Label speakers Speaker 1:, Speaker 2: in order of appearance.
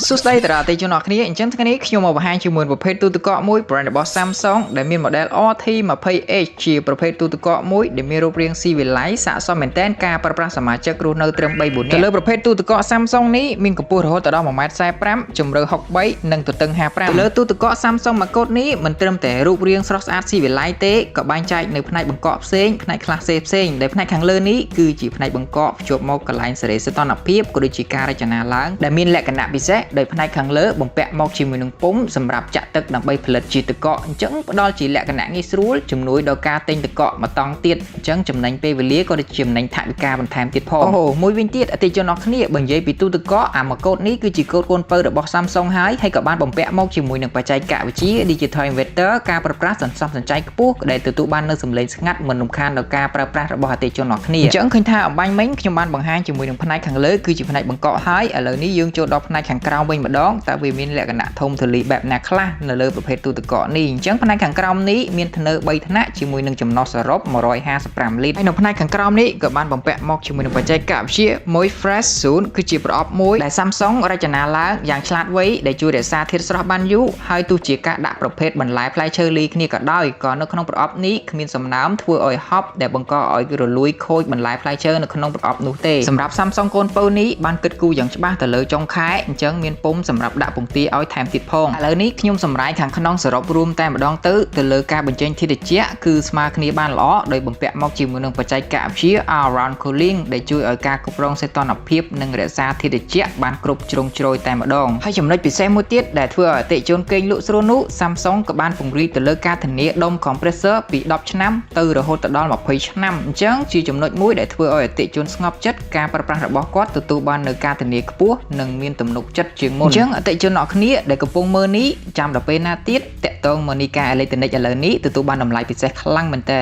Speaker 1: សួស្តីតារាទីជនអរគ្នាអញ្ចឹងថ្ងៃនេះខ្ញុំមកបង្ហាញជាមួយប្រភេទទូទឹកកកមួយ brand របស់ Samsung ដែលមាន model RT20H ជាប្រភេទទូទឹកកកមួយដែលមានរូបរាងស៊ីវិល័យស័ក្តិសមមែនទែនការប្រើប្រាស់សមាជិករស់នៅត្រឹម 3-4 នាក់ទៅលើប្រភេទទូទឹកកក Samsung នេះមានកម្ពស់រហូតដល់ 1m45 ជម្រៅ63និងទទឹង55ទៅលើទូទឹកកក Samsung មួយកូដនេះមិនត្រឹមតែរូបរាងស្រស់ស្អាតស៊ីវិល័យទេក៏បែងចែកនៅផ្នែកបង្កក់ផ្សេងផ្នែកខ្លះផ្សេងដែលផ្នែកខាងលើនេះគឺជាផ្នែកបង្កក់ភ្ជាប់មកកន្លែងសេរីសីតុណ្ហភាពក៏ដូចជាការរចនាឡើងដែលមានលក្ខណៈពិសេសដោយផ្នែកខាងលើបំពាក់មកជាមួយនឹងពុម្ពសម្រាប់ចាក់ទឹកដើម្បីផលិតជាទឹកកកអញ្ចឹងផ្ដល់ជាលក្ខណៈងាយស្រួលជំនួយដល់ការទិញទឹកកកមកតង់ទៀតអញ្ចឹងចំណេញពេលវេលាក៏ដូចជាចំណេញថវិកាបន្ថែមទៀតផងអូមួយវិញទៀតអតិថិជនអរគ្នាបើនិយាយពីទូទឹកកកអាមួយកូដនេះគឺជាកូដកូនពៅរបស់ Samsung ហើយក៏បានបំពាក់មកជាមួយនឹងបច្ចេកវិទ្យា Digital Inverter ការប្រើប្រាស់សន្សំសំចៃខ្ពស់ដែលទទួលបាននូវសំឡេងស្ងាត់មិនរំខានដល់ការប្រើប្រាស់របស់អតិថិជនអរគ្នាអញ្ចឹងឃើញថាអំបញ្ញមិញខ្ញុំបានបង្ហាញជាមួយនឹងផ្នែកខាងលើគឺជាផ្នែកបង្កក់ហើយឥឡូវនេះយើងចូលដល់ផ្នែកខាងក្រោមវិញម្ដងតើវាមានលក្ខណៈធំទូលាយបែបណាខ្លះនៅលើប្រភេទទូទឹកកកនេះអញ្ចឹងផ្នែកខាងក្រោមនេះមានធ្នើ3ថ្នាក់ជាមួយនឹងចំណុះសរុប155លីត្រហើយនៅផ្នែកខាងក្រោមនេះក៏បានបំពាក់មកជាមួយនឹងបច្ចេកវិទ្យាមួយ Fresh Zone គឺជាប្រអប់មួយដែល Samsung រចនាឡើងយ៉ាងឆ្លាតវៃដែលជួយរក្សាធាតុស្រស់បានយូរហើយទោះជាការដាក់ប្រភេទបន្លែផ្លែឈើលីគ្នាក៏ដោយក៏នៅក្នុងប្រអប់នេះគ្មានសំណើមធ្វើឲ្យហប់ដែលបង្កឲ្យរលួយខូចបន្លែផ្លែឈើនៅក្នុងប្រអប់នោះទេសម្រាប់ Samsung កូនពៅនេះបានគិតគូរយ៉ាងច្បាស់ទៅលើចុងខែអញ្ចឹងមានពុម្ពសម្រាប់ដាក់ពងទាឲ្យថែមទៀតផងឥឡូវនេះខ្ញុំសម្រាយខាងក្នុងសរុបរួមតែម្ដងទៅលើការបញ្ចេញធាតុត្រជាក់គឺស្មើគ្នាបានល្អដោយបំពាក់មកជាមួយនឹងបច្ចេកវិទ្យា All Round Cooling ដែលជួយឲ្យការគ្រប់គ្រងសីតុណ្ហភាពនិងរក្សាធាតុត្រជាក់បានគ្រប់ជ្រុងជ្រោយតែម្ដងហើយចំណុចពិសេសមួយទៀតដែលធ្វើឲ្យអតិថិជនគេងលក់ស្រួលនោះ Samsung ក៏បានពង្រីកទៅលើការធានាដុំ compressor ពី10ឆ្នាំទៅរហូតដល់20ឆ្នាំអញ្ចឹងជាចំណុចមួយដែលធ្វើឲ្យអតិថិជនស្ងប់ចិត្តការប្រើប្រាស់របស់គាត់ទទួលបាននូវការធានាខ្ពស់និងមានទំនុកចិត្តជាងមុនអញ្ចឹងអតិថិជនអរគ្នាដែលកំពុងមើលនេះចាំដល់ពេលណាទៀតតាក់ទង Monica Electronics ឥឡូវនេះទទួលបានតម្លៃពិសេសខ្លាំងមែនតើ